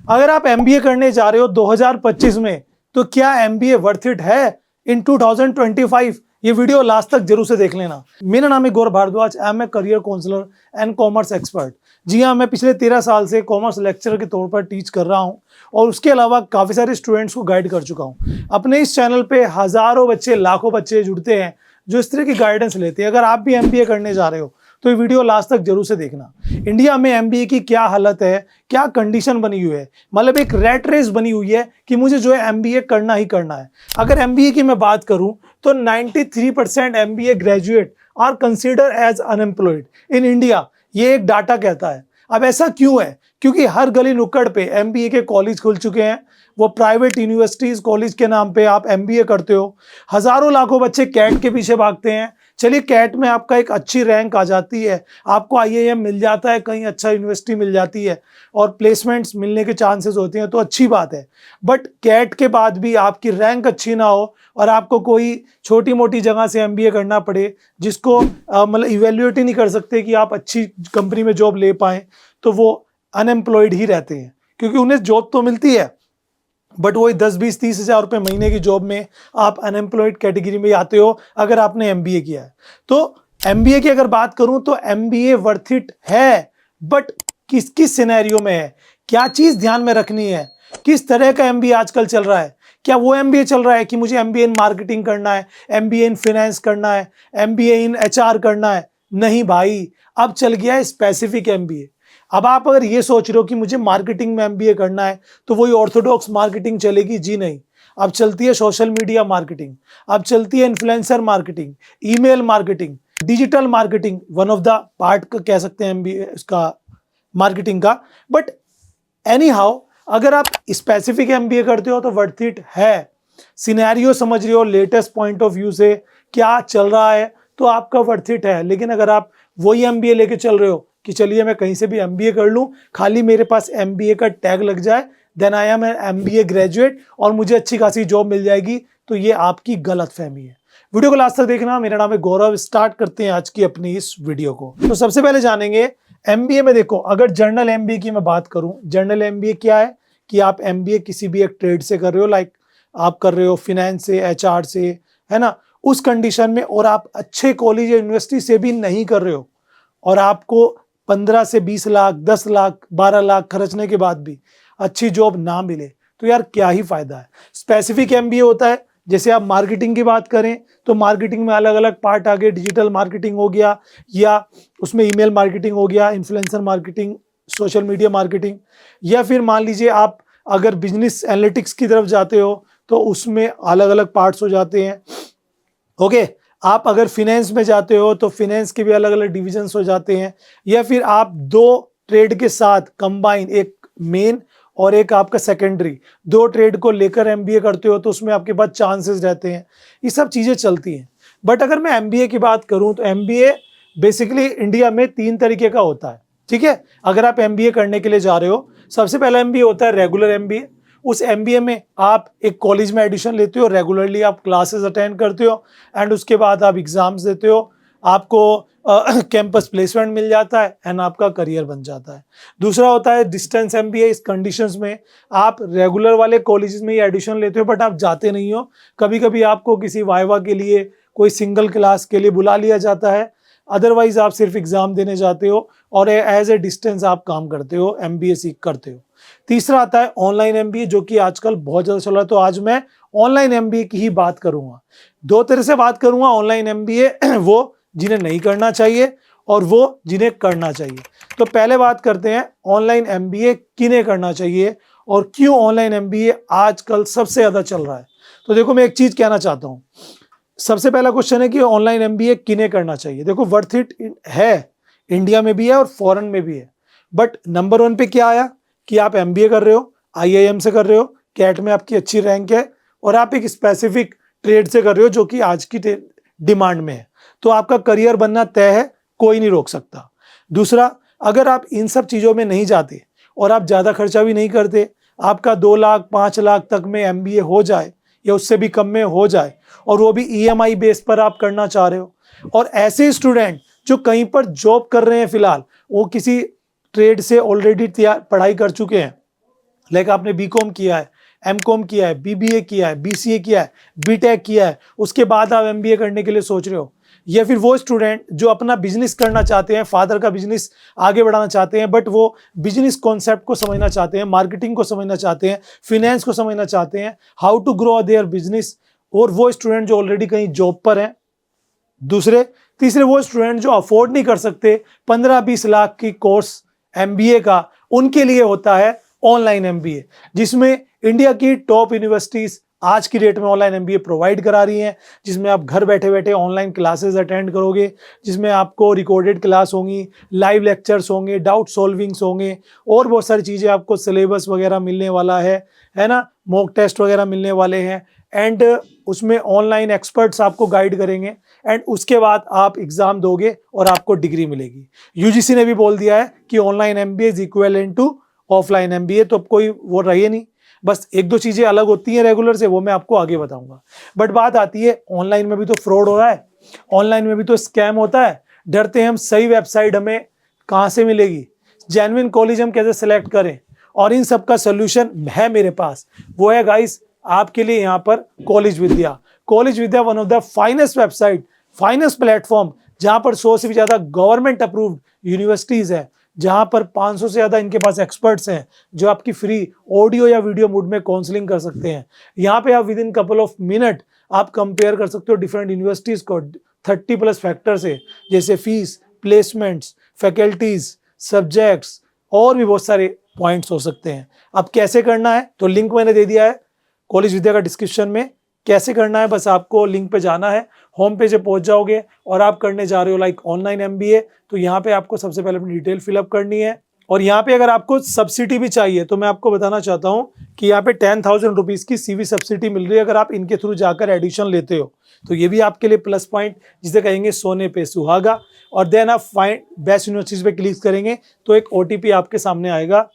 अगर आप एमबीए करने जा रहे हो 2025 में, तो क्या एमबीए वर्थ इट है इन 2025? ये वीडियो लास्ट तक जरूर से देख लेना। मेरा नाम है Gaurav Bhardwaj, I am a career counsellor and commerce expert. जी हाँ, मैं पिछले 13 साल से कॉमर्स लेक्चरर के तौर पर टीच कर रहा हूँ और उसके अलावा काफ़ी सारे स्टूडेंट्स को गाइड कर चुका हूँ। अपने इस चैनल पे हज़ारों बच्चे, लाखों बच्चे जुड़ते हैं जो इस तरह की गाइडेंस लेते हैं। अगर आप भी एमबीए करने जा रहे हो तो ये वीडियो लास्ट तक जरूर से देखना। इंडिया में एमबीए की क्या हालत है, क्या कंडीशन बनी हुई है, मतलब एक रैट रेस बनी हुई है कि मुझे जो है एमबीए करना ही करना है। अगर एमबीए की मैं बात करूं तो 93% MBA graduate are consider as unemployed in India, ये एक डाटा कहता है। अब ऐसा क्यों है? क्योंकि हर गली नुक्कड़ पे एमबीए के कॉलेज खुल चुके हैं। वो प्राइवेट यूनिवर्सिटीज कॉलेज के नाम पे आप एमबीए करते हो। हजारों लाखों बच्चे कैट के पीछे भागते हैं। चलिए, कैट में आपका एक अच्छी रैंक आ जाती है, आपको आईआईएम मिल जाता है, कहीं अच्छा यूनिवर्सिटी मिल जाती है और प्लेसमेंट्स मिलने के चांसेस होते हैं, तो अच्छी बात है। बट कैट के बाद भी आपकी रैंक अच्छी ना हो और आपको कोई छोटी मोटी जगह से एमबीए करना पड़े जिसको मतलब इवेल्युएट ही नहीं कर सकते कि आप अच्छी कंपनी में जॉब ले पाएं, तो वो अनएम्प्लॉयड ही रहते हैं। क्योंकि उन्हें जॉब तो मिलती है बट वही 10-20-30 हज़ार रुपये महीने की जॉब में आप अनएम्प्लॉयड कैटेगरी में आते हो अगर आपने एमबीए किया है। तो एमबीए की अगर बात करूं तो एमबीए वर्थ इट है, बट किस किस सिनेरियो में है, क्या चीज़ ध्यान में रखनी है, किस तरह का एमबीए आजकल चल रहा है। क्या वो एमबीए चल रहा है कि मुझे एमबीए इन मार्केटिंग करना है, एमबीए इन फाइनेंस करना है, एमबीए इन एचआर करना है? नहीं भाई, अब चल गया है स्पेसिफिक एमबीए। अब आप अगर ये सोच रहे हो कि मुझे मार्केटिंग में एमबीए करना है तो वही ऑर्थोडॉक्स मार्केटिंग चलेगी, जी नहीं। अब चलती है सोशल मीडिया मार्केटिंग, अब चलती है influencer marketing, email marketing, digital marketing, one of the part कह सकते हैं एमबीए इसका, मार्केटिंग का। बट एनी हाउ, अगर आप स्पेसिफिक एमबीए करते हो तो वर्थ इट है। सिनेरियो समझ रहे हो, लेटेस्ट पॉइंट ऑफ व्यू से क्या चल रहा है, तो आपका वर्थ इट है। लेकिन अगर आप वही एमबीए लेके चल रहे हो कि चलिए मैं कहीं से भी एमबीए कर लूं, खाली मेरे पास एमबीए का टैग लग जाए, then I am MBA graduate और मुझे अच्छी खासी जॉब मिल जाएगी, तो ये आपकी गलतफहमी है। वीडियो को लास्ट तक देखना। मेरा नाम है गौरव। स्टार्ट करते हैं आज की अपनी इस वीडियो को। तो सबसे पहले जानेंगे एमबीए में। देखो, अगर जर्नल एमबीए की मैं बात करूं, जर्नल एमबीए क्या है कि आप एमबीए किसी भी एक ट्रेड से कर रहे हो, लाइक आप कर रहे हो फाइनेंस से, एचआर से, है ना, उस कंडीशन में, और आप अच्छे कॉलेज या यूनिवर्सिटी से भी नहीं कर रहे हो और आपको 15 से 20 लाख, 10 लाख, 12 लाख खर्चने के बाद भी अच्छी जॉब ना मिले, तो यार क्या ही फायदा है। स्पेसिफिक एमबीए होता है, जैसे आप मार्केटिंग की बात करें तो मार्केटिंग में अलग अलग पार्ट आ गए। डिजिटल मार्केटिंग हो गया, या उसमें ईमेल मार्केटिंग हो गया, influencer marketing, social media marketing, या फिर मान लीजिए आप अगर बिजनेस एनालिटिक्स की तरफ जाते हो तो उसमें अलग अलग पार्ट्स हो जाते हैं। ओके, आप अगर फिनेंस में जाते हो तो फिनेंस के भी अलग अलग डिविजन्स हो जाते हैं। या फिर आप दो ट्रेड के साथ कंबाइन, एक मेन और एक आपका सेकेंडरी, दो ट्रेड को लेकर एमबीए करते हो तो उसमें आपके पास चांसेस रहते हैं। ये सब चीज़ें चलती हैं। बट अगर मैं एमबीए की बात करूं तो एमबीए बेसिकली इंडिया में 3 तरीके का होता है। ठीक है, अगर आप एमबीए करने के लिए जा रहे हो, सबसे पहला एमबीए होता है रेगुलर एमबीए। उस एमबीए में आप एक कॉलेज में एडमिशन लेते हो, रेगुलरली आप क्लासेस अटेंड करते हो एंड उसके बाद आप एग्जाम्स देते हो, आपको कैंपस प्लेसमेंट मिल जाता है एंड आपका करियर बन जाता है। दूसरा होता है डिस्टेंस एमबीए। इस कंडीशंस में आप रेगुलर वाले कॉलेजेस में ही एडमिशन लेते हो बट आप जाते नहीं हो। कभी कभी आपको किसी वाइवा के लिए, कोई सिंगल क्लास के लिए बुला लिया जाता है, अदरवाइज आप सिर्फ एग्जाम देने जाते हो और एज ए डिस्टेंस आप काम करते हो, एमबीए सीख करते हो। तीसरा आता है ऑनलाइन एमबीए, जो कि आजकल बहुत ज़्यादा चल रहा है। तो आज मैं ऑनलाइन एमबीए की ही बात करूंगा। 2 तरह से बात करूंगा ऑनलाइन एमबीए, वो जिन्हें नहीं करना चाहिए और वो जिन्हें करना चाहिए। तो पहले बात करते हैं ऑनलाइन एमबीए किन्हें करना चाहिए और क्यों ऑनलाइन एमबीए आजकल सबसे ज़्यादा चल रहा है। तो देखो, मैं एक चीज़ कहना चाहता हूँ। सबसे पहला क्वेश्चन है कि ऑनलाइन एमबीए किन्हें करना चाहिए। देखो, वर्थ इट है, इंडिया में भी है और फॉरेन में भी है। बट नंबर 1 पे क्या आया कि आप एमबीए कर रहे हो, आईआईएम से कर रहे हो, कैट में आपकी अच्छी रैंक है और आप एक स्पेसिफिक ट्रेड से कर रहे हो जो कि आज की डिमांड में है, तो आपका करियर बनना तय है, कोई नहीं रोक सकता। दूसरा, अगर आप इन सब चीज़ों में नहीं जाते और आप ज़्यादा खर्चा भी नहीं करते, आपका 2 लाख 5 लाख तक में एमबीए हो जाए या उससे भी कम में हो जाए, और वो भी ईएमआई बेस पर आप करना चाह रहे हो, और ऐसे स्टूडेंट जो कहीं पर जॉब कर रहे हैं, फिलहाल वो किसी ट्रेड से ऑलरेडी पढ़ाई कर चुके हैं, लाइक आपने बीकॉम किया है, एमकॉम किया है, बीबीए किया है, बीसीए किया है, बीटेक किया है, उसके बाद आप एमबीए करने के लिए सोच रहे हो, या फिर वो स्टूडेंट जो अपना बिजनेस करना चाहते हैं, फादर का बिजनेस आगे बढ़ाना चाहते हैं, बट वो बिजनेस कॉन्सेप्ट को समझना चाहते हैं, मार्केटिंग को समझना चाहते हैं, फिनेंस को समझना चाहते हैं, how to grow their business, और वो स्टूडेंट जो ऑलरेडी कहीं जॉब पर हैं। दूसरे तीसरे वो स्टूडेंट जो अफोर्ड नहीं कर सकते 15-20 लाख की कोर्स एमबीए का, उनके लिए होता है ऑनलाइन एमबीए, जिसमें इंडिया की टॉप यूनिवर्सिटीज आज की डेट में ऑनलाइन एमबीए प्रोवाइड करा रही हैं, जिसमें आप घर बैठे बैठे ऑनलाइन क्लासेस अटेंड करोगे, जिसमें आपको रिकॉर्डेड क्लास होंगी, लाइव लेक्चर्स होंगे, डाउट सॉल्विंग्स होंगे, और बहुत सारी चीज़ें, आपको सिलेबस वगैरह मिलने वाला है ना, मॉक टेस्ट वगैरह मिलने वाले हैं, एंड उसमें ऑनलाइन एक्सपर्ट्स आपको गाइड करेंगे, एंड उसके बाद आप एग्जाम दोगे और आपको डिग्री मिलेगी। यूजीसी ने भी बोल दिया है कि online MBA is equivalent to offline MBA, तो अब कोई वो रही नहीं, बस एक दो चीजें अलग होती हैं रेगुलर से, वो मैं आपको आगे बताऊंगा। बट बात आती है ऑनलाइन में भी तो फ्रॉड हो रहा है, ऑनलाइन में भी तो स्कैम होता है, डरते हैं हम सही वेबसाइट हमें कहाँ से मिलेगी, जेन्युइन कॉलेज हम कैसे सिलेक्ट करें, और इन सब का सोल्यूशन है मेरे पास। वो है गाइस आपके लिए यहाँ पर college Vidya. College Vidya one of the finest website, finest platform, जहाँ पर 100 से भी ज़्यादा गवर्नमेंट अप्रूव्ड यूनिवर्सिटीज़ है, जहाँ पर 500 से ज़्यादा इनके पास एक्सपर्ट्स हैं जो आपकी फ्री ऑडियो या वीडियो मोड में काउंसलिंग कर सकते हैं। यहाँ पे आप with in couple of minute आप कंपेयर कर सकते हो डिफरेंट यूनिवर्सिटीज़ को 30+ फैक्टर से, जैसे फीस, प्लेसमेंट्स, फैकल्टीज, सब्जेक्ट्स, और भी बहुत सारे पॉइंट्स हो सकते हैं। अब कैसे करना है, तो लिंक मैंने दे दिया है कॉलेज विद्या का डिस्क्रिप्शन में। कैसे करना है, बस आपको लिंक पे जाना है, होम पेज पे पहुंच जाओगे और आप करने जा रहे हो लाइक ऑनलाइन एमबीए, तो यहाँ पे आपको सबसे पहले अपनी डिटेल फिलअप करनी है। और यहाँ पे अगर आपको सब्सिडी भी चाहिए तो मैं आपको बताना चाहता हूँ कि यहाँ पे 10,000 रुपीज़ की सीवी सब्सिडी मिल रही है अगर आप इनके थ्रू जाकर एडिशन लेते हो, तो ये भी आपके लिए प्लस पॉइंट, जिसे कहेंगे सोने पे सुहागा। और देन आप फाइंड बेस्ट यूनिवर्सिटीज पे क्लिक करेंगे तो एक ओटीपी आपके सामने आएगा।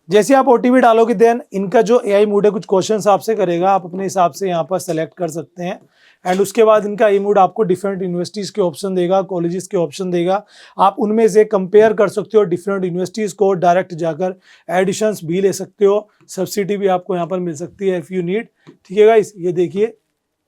जैसे आप ओटीपी डालोगे देन इनका जो एआई मूड है कुछ क्वेश्चंस आपसे करेगा, आप अपने हिसाब से यहाँ पर सेलेक्ट कर सकते हैं, एंड उसके बाद इनका एआई मूड आपको डिफरेंट यूनिवर्सिटीज़ के ऑप्शन देगा, कॉलेजेस के ऑप्शन देगा। आप उनमें से कंपेयर कर सकते हो डिफरेंट यूनिवर्सिटीज़ को, डायरेक्ट जाकर एडिशंस भी ले सकते हो, सब्सिडी भी आपको यहाँ पर मिल सकती है इफ़ यू नीड। ठीक है गाइस, ये देखिए,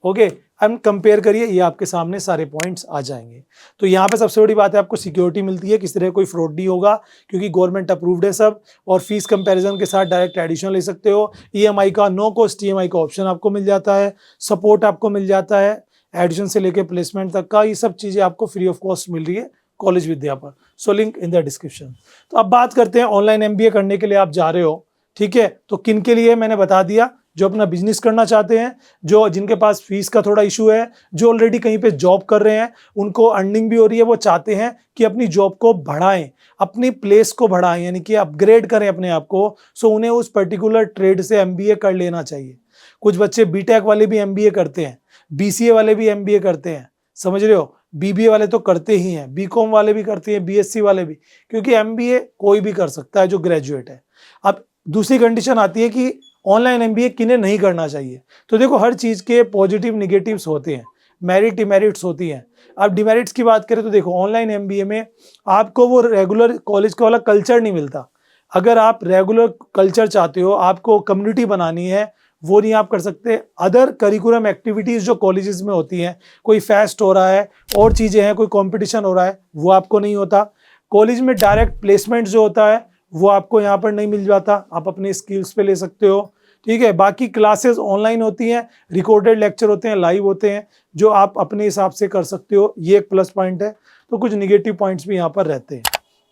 ओके, हम कंपेयर करिए, ये आपके सामने सारे पॉइंट्स आ जाएंगे। तो यहाँ पे सबसे बड़ी बात है आपको सिक्योरिटी मिलती है, किसी तरह कोई फ्रॉड नहीं होगा क्योंकि गवर्नमेंट अप्रूव्ड है सब, और फीस कंपैरिजन के साथ डायरेक्ट एडिशन ले सकते हो। ईएमआई का, नो कॉस्ट ईएमआई का ऑप्शन आपको मिल जाता है, सपोर्ट आपको मिल जाता है, एडिशन से लेकर प्लेसमेंट तक का, ये सब चीज़ें आपको फ्री ऑफ कॉस्ट मिल रही है कॉलेज विद्या पर। So link in the description. तो अब बात करते हैं ऑनलाइन एमबीए करने के लिए आप जा रहे हो, ठीक है, तो किन के लिए मैंने बता दिया, जो अपना बिजनेस करना चाहते हैं, जो जिनके पास फीस का थोड़ा इशू है, जो ऑलरेडी कहीं पे जॉब कर रहे हैं, उनको अर्निंग भी हो रही है, वो चाहते हैं कि अपनी जॉब को बढ़ाएं, अपनी प्लेस को बढ़ाएं, यानी कि अपग्रेड करें अपने आप को। सो उन्हें उस पर्टिकुलर ट्रेड से एमबीए कर लेना चाहिए। कुछ बच्चे बीटेक वाले भी एमबीए करते हैं, बीसीए वाले भी एमबीए करते हैं, समझ रहे हो, बीबीए वाले तो करते ही हैं, बीकॉम वाले भी करते हैं, बीएससी वाले भी, क्योंकि एमबीए कोई भी कर सकता है जो ग्रेजुएट है। अब दूसरी कंडीशन आती है कि ऑनलाइन एमबीए किन्हें नहीं करना चाहिए। तो देखो, हर चीज़ के पॉजिटिव निगेटिव्स होते हैं, मेरिट डिमेरिट्स होती हैं। अब डिमेरिट्स की बात करें तो देखो, ऑनलाइन एमबीए में आपको वो रेगुलर कॉलेज का वाला कल्चर नहीं मिलता। अगर आप रेगुलर कल्चर चाहते हो, आपको कम्युनिटी बनानी है, वो नहीं आप कर सकते। अदर करिकुलम एक्टिविटीज़ जो कॉलेजेस में होती हैं, कोई फेस्ट हो रहा है, और चीज़ें हैं, कोई कंपटीशन हो रहा है, वो आपको नहीं होता। कॉलेज में डायरेक्ट प्लेसमेंट जो होता है वो आपको यहाँ पर नहीं मिल जाता, आप अपने स्किल्स पे ले सकते हो, ठीक है। बाकी क्लासेस ऑनलाइन होती हैं, रिकॉर्डेड लेक्चर होते हैं, लाइव होते हैं, जो आप अपने हिसाब से कर सकते हो, ये एक प्लस पॉइंट है। तो कुछ निगेटिव पॉइंट्स भी यहाँ पर रहते हैं,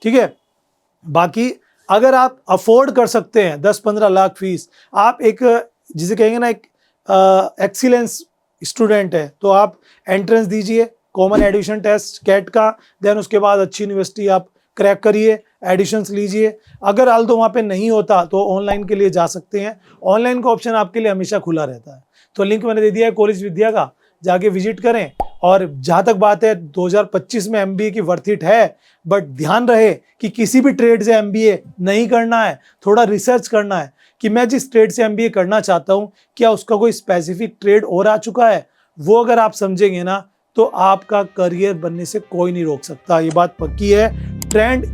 ठीक है। बाकी अगर आप अफोर्ड कर सकते हैं 10-15 लाख फीस, आप एक जिसे कहेंगे ना एक एक्सीलेंस स्टूडेंट है, तो आप एंट्रेंस दीजिए कॉमन एडिशन टेस्ट कैट का, देन उसके बाद अच्छी यूनिवर्सिटी आप क्रैक करिए, एडिशंस लीजिए। अगर आल तो वहाँ पे नहीं होता तो ऑनलाइन के लिए जा सकते हैं, ऑनलाइन का ऑप्शन आपके लिए हमेशा खुला रहता है। तो लिंक मैंने दे दिया है कॉलेज विद्या का, जाके विजिट करें। और जहाँ तक बात है 2025 में एमबीए की वर्थ इट है, बट ध्यान रहे कि किसी भी ट्रेड से एमबीए नहीं करना है, थोड़ा रिसर्च करना है कि मैं जिस ट्रेड से एमबीए करना चाहता हूँ क्या उसका कोई स्पेसिफिक ट्रेड और आ चुका है। वो अगर आप समझेंगे ना तो आपका करियर बनने से कोई नहीं रोक सकता, ये बात पक्की है। Trend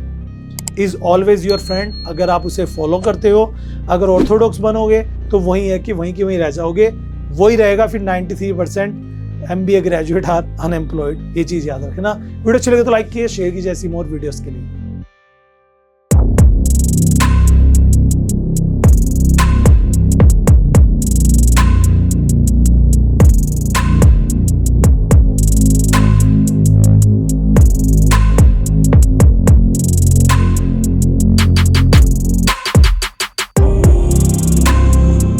is always your friend. अगर आप उसे फॉलो करते हो, अगर ऑर्थोडॉक्स बनोगे तो वही है कि वहीं की वहीं रह जाओगे, वही रहेगा फिर 93% MBA ग्रेजुएट आर अनएम्प्लॉयड। ये चीज याद रखना। वीडियो अच्छी लगे तो लाइक कीजिए, शेयर कीजिए ऐसी मोर वीडियोस के लिए।